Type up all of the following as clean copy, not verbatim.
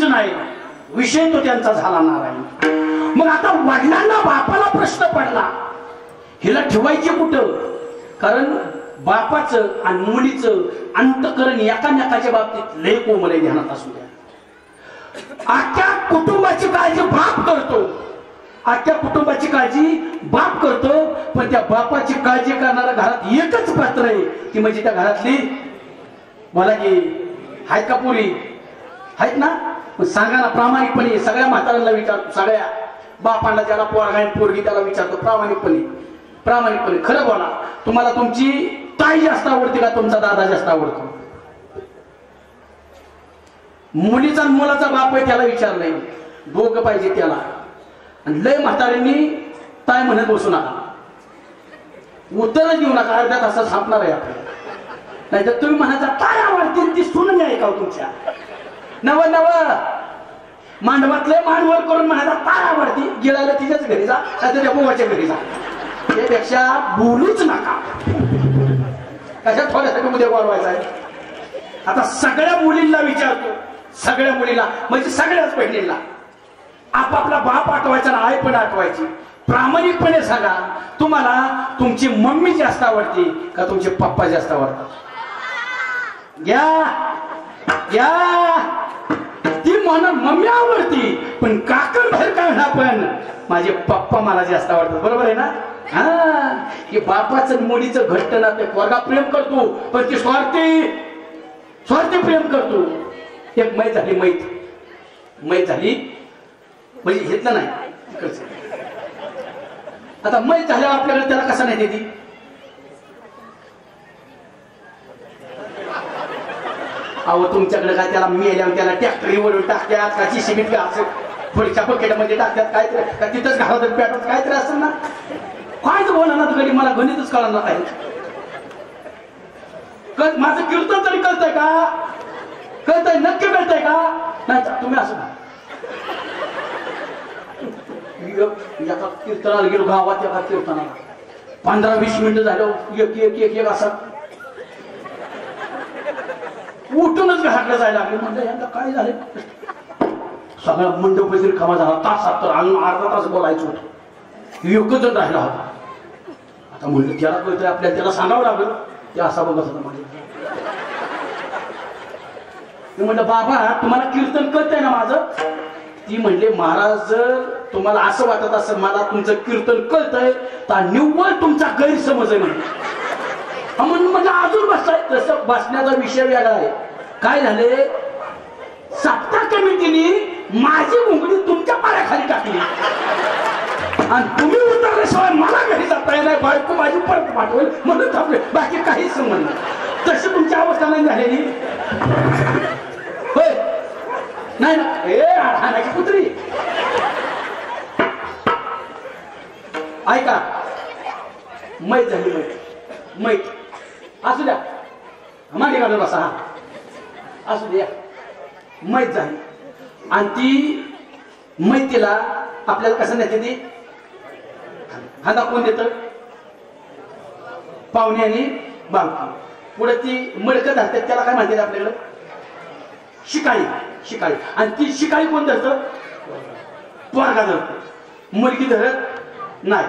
काहीच नाही, विषय तो त्यांचा झाला नारायण. मग आता वडिलांना बापाला प्रश्न पडला, हिला ठेवायची कुठं? कारण बापाचं आणि मुलीचं अंतकरण एकामेकाच्या बाबतीत लय कोमल आहे, ध्यानात असू द्या. अख्ख्या कुटुंबाची काळजी बाप करतो, अख्ख्या कुटुंबाची काळजी बाप करतो, पण त्या बापाची काळजी करणारा घरात एकच पात्र आहे, ती म्हणजे त्या घरातली. मला की आहेत का पुरी? आहेत ना? सांगा ना प्रामाणिकपणे. सगळ्या म्हाताऱ्यांना विचारतो, सगळ्या बापांना, ज्याला पोरगा पोरगी त्याला विचारतो प्रामाणिकपणे, प्रामाणिकपणे खरं बोला, तुम्हाला तुमची ताई जास्त आवडते का तुमचा दादा जास्त आवडतो? मुलीचा मुलाचा बाप आहे त्याला विचारलंय, दोघं पाहिजे त्याला. आणि लय म्हाताऱ्यांनी ताई म्हणत बसू नका, उत्तर देऊ नका, अर्ध्या तासात संपणार आहे आपल्याला. नाहीतर तुम्ही म्हणायचा काय आवडतील ती सून नाही का तुमच्या? नव नव मांडवातले मांडवर करून म्हणायचा काय आवडती, गिळायला तिच्याच घरी जा, त्या बोवाच्या घरी जा. त्यापेक्षा बोलूच नका. कशा थोड्यासाठी उद्या बोलवायचा आहे. आता सगळ्या मुलींना विचारतो, सगळ्या मुलीला म्हणजे सगळ्याच बहिणींना, आपापला बाप आठवायचा ना आई पण आठवायची. प्रामाणिकपणे सांगा, तुम्हाला तुमची मम्मी जास्त आवडते का तुमचे पप्पा जास्त आवडतात? घ्या घ्या. ती म्हणून मम्मी आवडती, पण काकण बाहेर काय ना, पण माझे पप्पा मला जास्त आवडतात. बरोबर आहे ना? हा, की बापाचं मुलीचं घट्ट ना, ते पोरगा प्रेम करतो पण ती स्वार्थी स्वार्थी प्रेम करतो. एक मैत झाली, मैत झाली म्हणजे घेतलं नाही. आता मैत झाल्यावर आपल्याकडे त्याला कसा नाही देती? अहो तुमच्याकडे काय त्याला मेल्यावर त्याला ट्रॅक्टरीवरून टाकतात का जीसीबीत का असं थोडीच्या बकेटमध्ये टाकतात, काय का तिथंच घालतात पेटवत काहीतरी असेल ना. कायच बोला ना घरी, मला गणितच कळणार नाही. माझं कीर्तन तरी कळतंय का? कळतंय? नक्की कळतंय का? नाही तुम्ही असं एका कीर्तनाला गेलो गावात, एका कीर्तनाला 15-20 मिनिटं झालं, एक एक एक एक असं उठूनच घाटलं जायला लागले. म्हणजे यांना काय झालं? सगळा मंडप वगैरे कामा झाला, तासात तर अर्धा तास बोलायचं होतं, एकच जण राहिला होता. आता म्हणलं त्याला कळतंय आपल्याला, त्याला सांगावं लागलं. ते असा बघत होता माझ्या. म्हणलं बाबा तुम्हाला कीर्तन कळतंय ना माझं? ती म्हणले महाराज जर तुम्हाला असं वाटत असेल मला तुमचं कीर्तन कळतंय तर निव्वळ तुमचा गैरसमज आहे म्हणून म्हणजे अजून बसताय. तसं बसण्याचा विषय वेगळा आहे. काय झाले, सप्ताह कमिटीने माझी मुंगडी तुमच्या पायाखाली टाकली आणि तुम्ही उतरल्याशिवाय मला घरी जाता येणार, बायको माझी परत पाठवेल म्हणून थांबले, बाकी काहीच संबंध नाही. तशी तुमची अवस्था नाही झालेली होय? नाही ना? हे हाणाची कुत्री. ऐका, मैत झाली, मैत असू द्या, मांडी घालून बसा, हा असू द्या. मैत झाली आणि ती मैतीला आपल्याला कसं नाही ती खांदा कोण देत? पाहुणे आणि बांकी. पुढे ती मडकं धरतात, त्याला काय म्हणतात आपल्याकडे? शिकाळी. शिकाळी. आणि ती शिकाळी कोण धरत? पोरगा धरतो, मुलगी धरत नाही.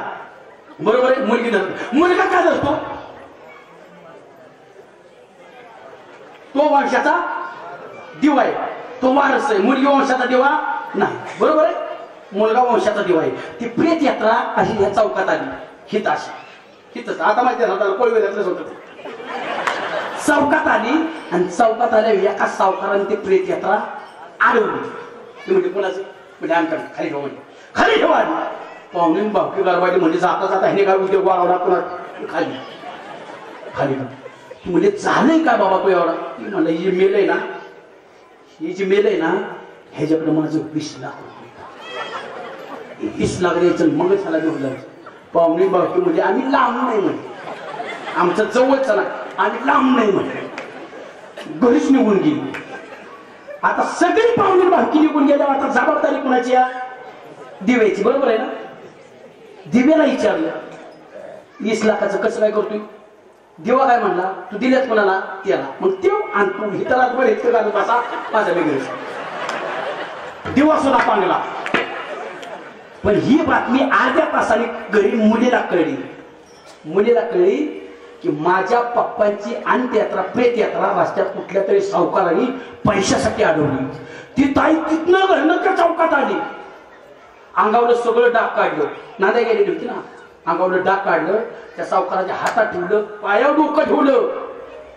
बरोबर आहे? मुलगी धरतो. मुलगा काय धरतो? तो वंशाचा दिवा आहे, तो वारस आहे. मुलगी वंशाचा दिवा नाही. बरोबर आहे? मुलगा वंशाचा दिवा आहे. ती प्रेत यात्रा अशी ह्या चौकात आली, हित अशी हितच. आता माहिती आहे ना, कोळी घातलं होतं, चौकात आली आणि चौकात आल्या एका सावकाराने ती प्रेत यात्रा अडवली. ती म्हणजे कोणाचं? म्हणजे आमच्याकडे खाली ठेवा, खाली ठेवा. पाहुणे बावकी गरबाडी म्हणजे जाता जाता हे काय उद्योग वाढवला पुन्हा खाली खाली. म्हणजे झालंय का बाबा तो एवढा? ती म्हणलं ही मेल आहे ना, ही जी मेल आहे ना, ह्याच्याकडे माझं 20 लाख रुपये, 20 लाख द्यायचं मग त्याला घेऊन जायचं. पाहुणे बावकी म्हणजे आम्ही लांब नाही म्हणे, आमचं जवळच ना, आम्ही लांब नाही म्हणे. घरीच निघून गेली. आता सगळी पाहुणे बावकी निघून गेल्यावर आता जबाबदारी कुणाची? या दिव्याची. बरोबर आहे ना? दिव्याला विचारलं 20 लाखाचं कसं काय करतोय? देवा काय म्हणला? तू दिल्यात कोणाला? त्याला. मग तेव आणि तू हिताला बरं इतकं घालून बसा माझ्या वेगळं. दिवा सुद्धा पांगला. पण ही बातमी अर्ध्या तासाने घरी मुलीला कळली की माझ्या पप्पांची अंत्ययात्रा प्रेत यात्रा रस्त्यात कुठल्या तरी सावकारांनी पैशासाठी अडवली. ती ताई तिथनं घरनं त्या चौकात आली. अंगावलं सगळं डाग काढलं. नांद्या गेलेली होती ना. अंगावलं डाग काढलं, त्या सावकाराच्या हातात ठेवलं, पायावर डोकं ठेवलं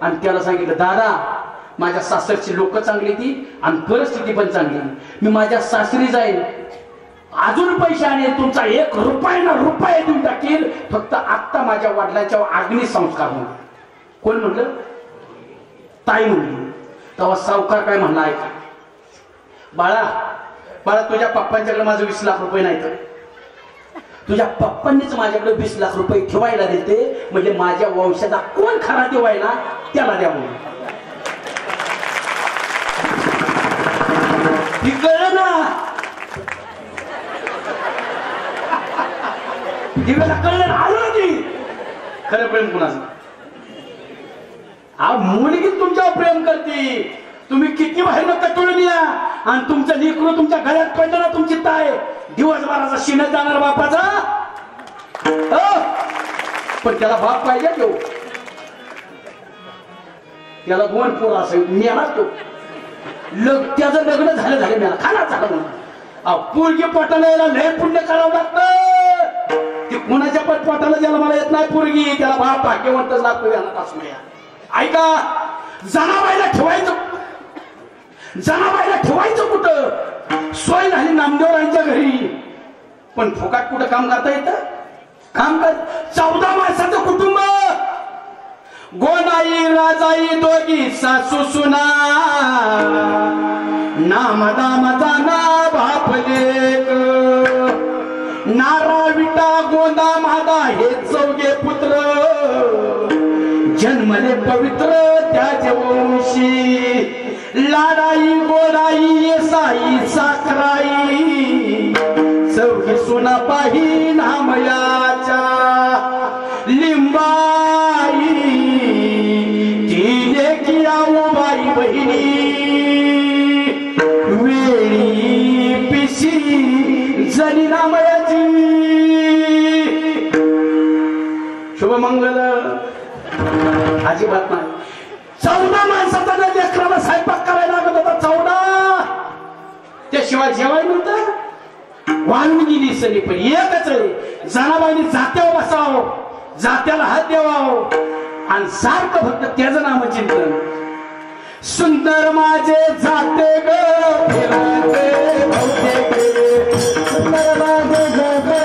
आणि त्याला सांगितलं, दादा माझ्या सासरची लोक चांगली ती आणि परिस्थिती पण चांगली. मी माझ्या सासरी जाईल, अजून पैसे आणेल, तुमचा 1 रुपया ना रुपया देऊन टाकेल, फक्त आत्ता माझ्या वडिलांच्या अग्निसंस्कार होईल. कोण म्हणलं? ताई म्हणली. तेव्हा सावकार काय म्हणला, ऐका बाळा तुझ्या पप्पांच्याकडे माझं 20 लाख रुपये नाही, तर तुझ्या पप्पांनीच माझ्याकडे 20 लाख रुपये ठेवायला देते, म्हणजे माझ्या वंशाचा कोण खरा देवायला त्याला द्या म्हणून. कळलं ना, दिव्याला कळलं ना, आलं ती खरं प्रेम कुणाचं. मुलगी तुमच्यावर प्रेम करते, तुम्ही किती बाहेर कटळून या आणि तुमचं लेकरू तुमच्या घरात पडलं ना, तुमची ताय दिवसभराचा शिनत जाणार बापाचा. पण त्याला बाप पाहिजे तो, त्याला 2 पोरं असेल, मेला तो. त्याचं लग्न झालं मेला, खाना झालं म्हणून. पोरगी पोटाला यायला लय पुण्य करावं लागतं. ती कुणाच्या पण पोटाला ज्याला मला येत नाही पोरगी, त्याला बाप भाग्यवंतच लागतो. याला असं ऐका, जनाबाईला ठेवायचं कुठं? सोय झाली नामदेवरांच्या घरी, पण फुकाट कुठं काम करता येतं? काम कर. 14 माणसाचं कुटुंब, गोनाई राजाई दोघी सासू सुना, नामदामाचा ना बाप लेक, नारा विटा गोंदा मादा हे 4 पुत्र, जन्मले पवित्र त्याचे वंशी, लाडाई गोडाई साई साखराई, 4 सुना पाही नामयाच्या, लिंबाई तिने किया बाई बहिणी, वेळी पिशी जनी नामयाची. शुभमंगल अजिबात नाही. 14 माणसाचा लेकराला स्वयंपाक करायला लागत होता. 14 त्याशिवाय जेवायला नव्हतं. वाळून गेली सगळी, पण एकच आहे, जनाबाईने जात्यावर बसावं, जात्याला हात द्यावा आणि सारखं फक्त त्याचं नाम चिंतन. सुंदर माझे जाते ग फिरते भोवते गे, सुंदर माझे जाते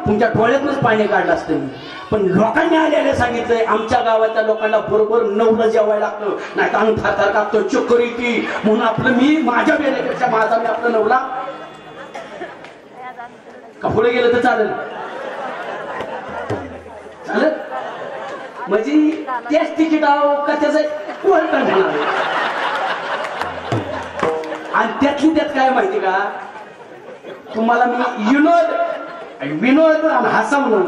तुमच्या डोळ्यातूनच पाणी काढलं असतं. पण लोकांनी आलेले सांगितलंय, आमच्या गावाच्या लोकांना बरोबर 9ला जेवायला लागतं, नाही तर अंग थार कापतो, चक्कर येते, म्हणून आपलं मी माझ्या वेळेपेक्षा माझा मी आपलं 9ला का पुढे गेलं तर चालेल. म्हणजे तेच तिकीट का त्याचं कोर्ट होणार. आणि त्यातली त्यात काय माहिती का, तुम्हाला मी विनोद आणि हसवणं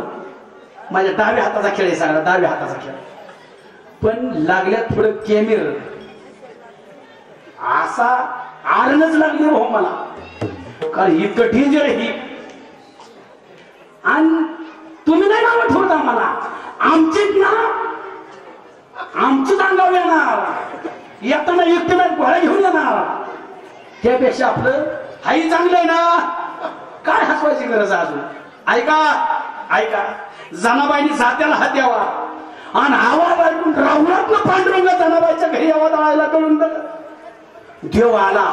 माझ्या डाव्या हाताचा खेळ आहे, सगळा डाव्या हाताचा खेळ. पण लागल्यात थोडं केमिर असा आरणच लागली हो मला, कारण इतकं डेंजर आहे ही. आणि तुम्ही नाही नाव ठेवत आम्हाला, आमचीच अंगावर येणार, येताना एकट्याला घोडा घेऊन येणार. त्यापेक्षा आपलं हाही चांगलं आहे ना, काय हसवायची गरज आहे अजून. ऐका जनाबाईने जात्याला हात द्यावा आणि आवाज ऐकून रावणात पांडुरंग जनाबाईच्या घरी आवाज आळायला कळून देव आला.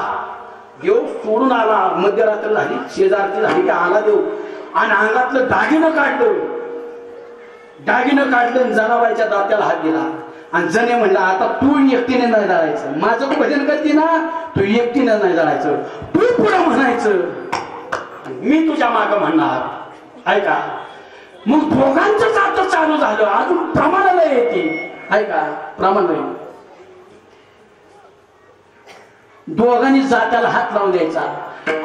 देव सोडून आला, मध्यरात्र झाली, शेजारची झाली की आला देव आणि अंगातलं दागिनं काढलं दागिनं काढलं, जनाबाईच्या दात्याला हात दिला आणि जने म्हणला आता तू एकटीने नाही जायचं, माझं भजन करते ना तू एकटीने नाही जायचं, तू पुढं म्हणायचं मी तुझ्या मागं म्हणणार ऐका. मग दोघांचं जातं चालू झालं, अजून प्रमाणाला येते ऐका प्रमाण नाही. दोघांनी जात्याला हात लावून द्यायचा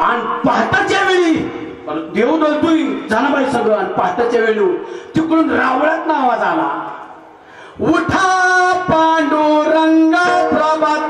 आणि पहाटाच्या वेळी देव दळतोय जनाबाई सगळं आणि पहाटाच्या वेळी तिकडून रावळात आवाज आला, उठा पांडुरंगा प्रभात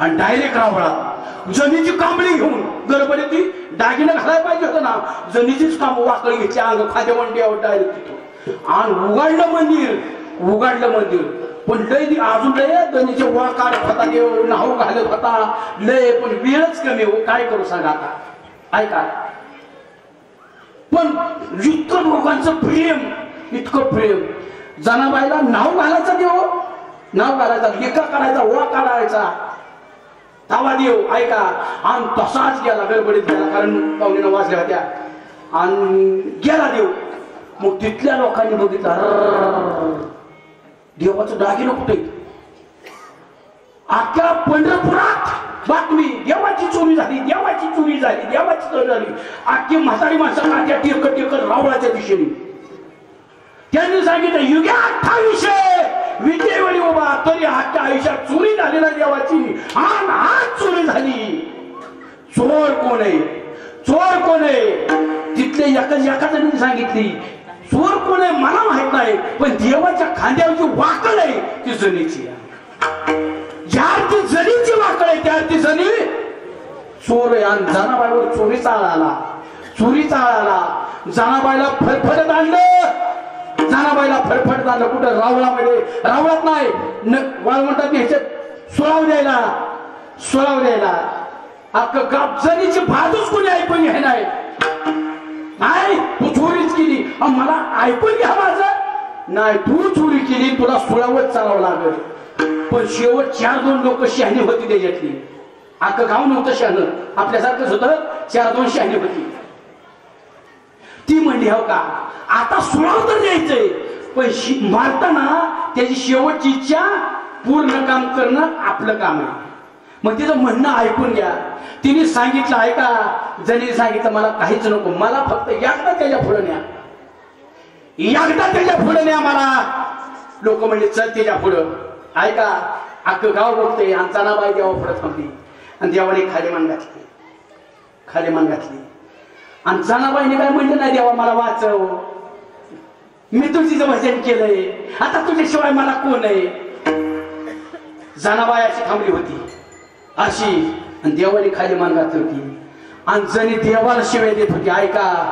आणि डायरेक्ट रावळा जनीची कांबळी घेऊन गडबडीत ती दागिनं घालायला पाहिजे होतं ना, जनीचीच काम वाकळी घेतली अंग खाद्य मंडीवर डायरेक्ट तिथं आणि उघडलं मंदिर पण लय अजून लय जनीचे वाकाड होता देव नाहू घालत होता लय पण वेळच कमी हो काय करू सांगा आता ऐका. पण इतकं लोकांचं प्रेम इतकं प्रेम जनाबाईला नाव घालायचा देव नाव घालायचा लेखा काढायचा वा काढायचा तावा देव ऐका आणि तसाच गेला गडबडीत गेला कारण पाहुणीनं वाजल्या होत्या आणि गेला देव. मग तिथल्या लोकांनी बघितलं देवाचं दागिनं कुठे अख्ख्या पंढरपुरात बातमी देवाची चोरी झाली देवाची चोरी झाली देवाची चोरी झाली. अख्खी म्हातारी माणसं काट्या टेकत टेकत रावळाच्या दिशेने त्यांनी सांगितलं युग्या 28 विजेवरी उभा तरी आजच्या आयुष्यात चोरी झालेला देवाची आणि आज चोरी झाली. चोर कोण आहे चोर कोण आहे तिथले एका जणांनी सांगितली चोर कोण आहे मला माहित नाही पण देवाच्या खांद्यावरची वाकड आहे ती जनीची. ज्या ती जनीची वाकड आहे त्या ती जनी चोर आहे आणि जनाबाईवर चोरीचा आळ आला जनाबाईला फडफडत आणलं जनाबाईला फडफडत आणलं कुठं रावळात नाही वाळवंटात ह्याच्यात सोळाव द्यायला अख्खं गाव जनीची बाजूच कोणी ऐकून घ्याय नाही तू चोरीच केली मला ऐकून घ्या माझं नाही तू चोरी केली तुला सोळावच चालावं लागल. पण शेवट 4-2 लोक शहाणी होती त्याच्यातली अख्खं गाव नव्हतं शहाणं आपल्यासारखंच होतं 4-2 शहाणी होती. ती म्हणली हो का आता सोळाव तर द्यायचंय पण मारताना त्याची शेवटची इच्छा पूर्ण काम करणं आपलं काम आहे. मग तिचं म्हणणं ऐकून घ्या. तिने सांगितलं ऐका जनीने सांगितलं मला काहीच नको मला फक्त एकदा त्याच्या पुढे न्या मला. लोक म्हणजे चल त्याच्या पुढं ऐका अख्खं गाव बघते आणि जनाबाई देवा पुढे थांबली आणि देवाने खाली मान घातली आणि जनाबाईने काय म्हणलं नाही देवा मला वाचव मी तुझीचं भजन केलंय आता तुझ्याशिवाय मला कोण आहे. जनाबाई अशी थांबली होती अशी आणि देवाने खाली मान घातली होती आणि जनी देवाला शिव्या देत होती ऐका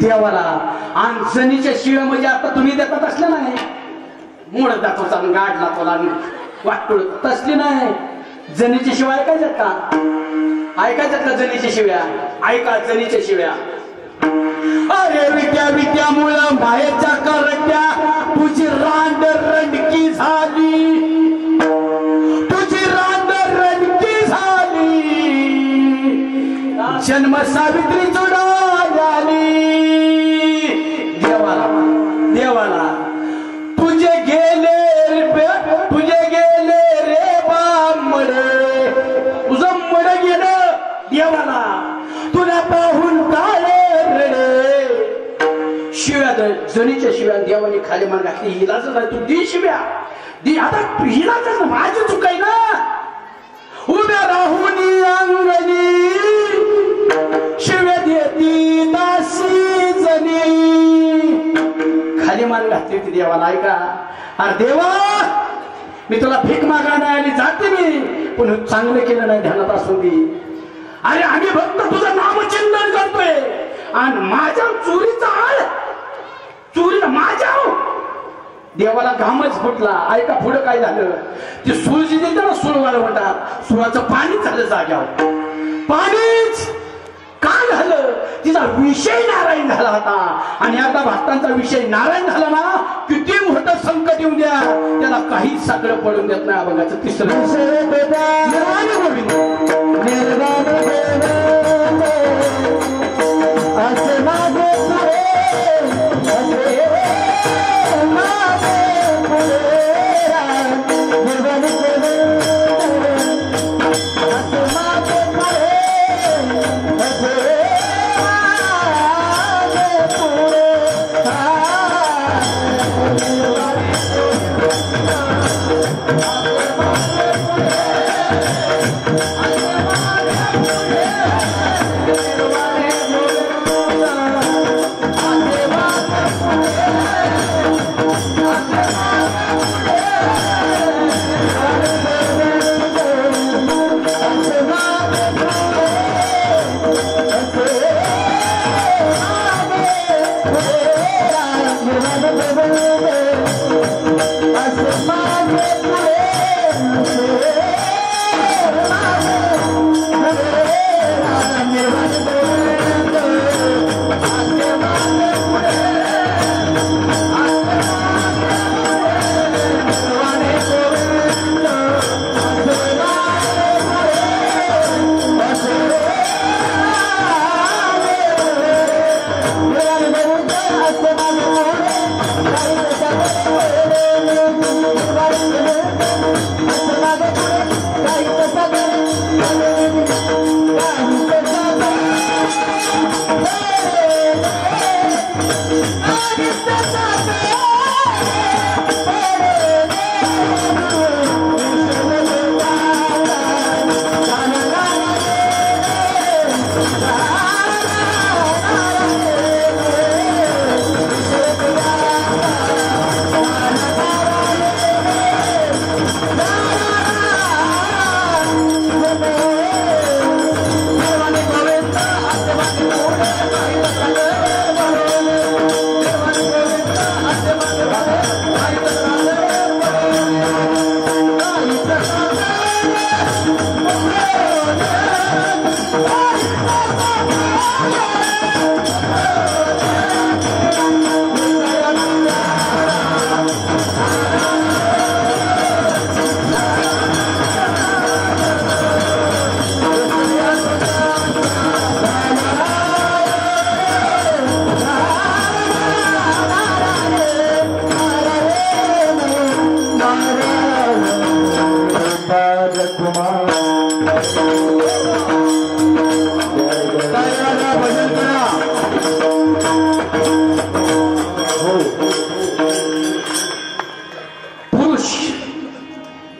देवाला. आणि जनीच्या शिव्या म्हणजे आता तुम्ही देतात असल्या नाही मोडत जातो चालून गाडला तोला वाटतो तसली नाही. जनीच्या शिवाय ऐकायच्यात का जनीच्या शिव्या ऐका जनीच्या शिव्या. अरे विद्या मुळे मायेच्या करट्या तुझी रांड रंडकी झाली जन्म सावित्री जोडाली देवाला तुझे गेले रे बामडे तुझं मड गेलं देवाला तुला पाहून काळे रडे. शिव्या जनीच्या शिव्या देवाने खाली मान घातली हिलाच नाही तू दी शिव्या दी आता हिलाच माझी चुक आहे ना. उभ्या राहून अंगणी शिव्या देती दासी जनी खाली मान घातली होती देवाला. ऐका, अरे देवा मी तुला भीक मागायला नाही आली, जाते मी, पण चांगलं केलं नाही ध्यानात असून दे. अरे आम्ही फक्त तुझं नामचिंतन करतोय आणि माझ्या चोरीचा आळ, चोरीला माझ्या देवाला घामच फुटला. ऐका पुढं काय झालं, ती सूळ जी देते ना, सूळवाळ म्हणतात, सुळाचं पाणीच झालं जाग्यावर, पाणीच. काय झालं, तिचा विषय नारायण झाला होता. आणि आता भक्तांचा विषय नारायण झाला ना, किती मोठं संकट येऊन द्या त्याला काहीच साकडं पडून देत नाही. बघायचं तिसरं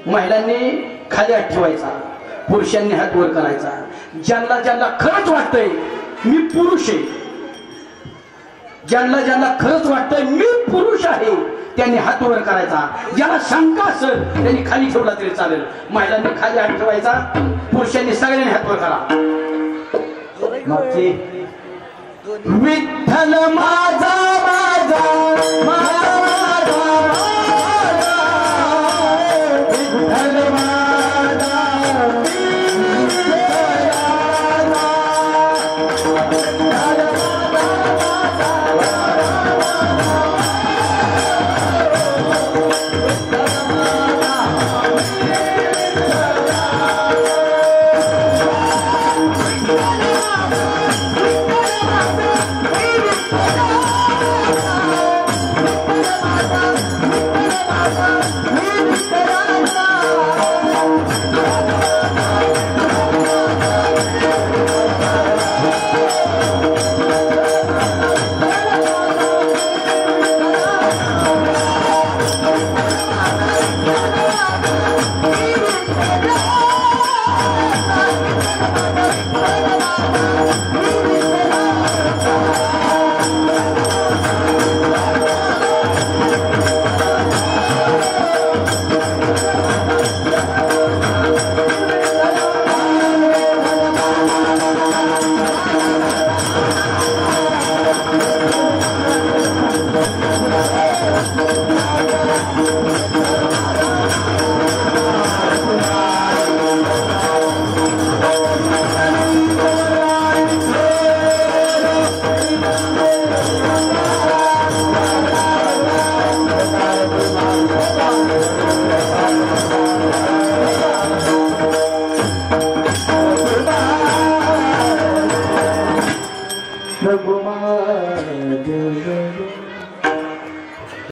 महिलांनी खाली हात ठेवायचा, पुरुषांनी हात वर करायचा. ज्यांना ज्यांना खरंच वाटतंय मी पुरुष आहे, ज्यांना ज्यांना खरंच वाटतंय मी पुरुष आहे, त्यांनी हात वर करायचा. ज्याला शंका असेल त्यांनी खाली ठेवला तरी चालेल. महिलांनी खाली हात ठेवायचा, पुरुषांनी सगळ्यांनी हात वर करा. विठ्ठल माझा माझा माझा आहे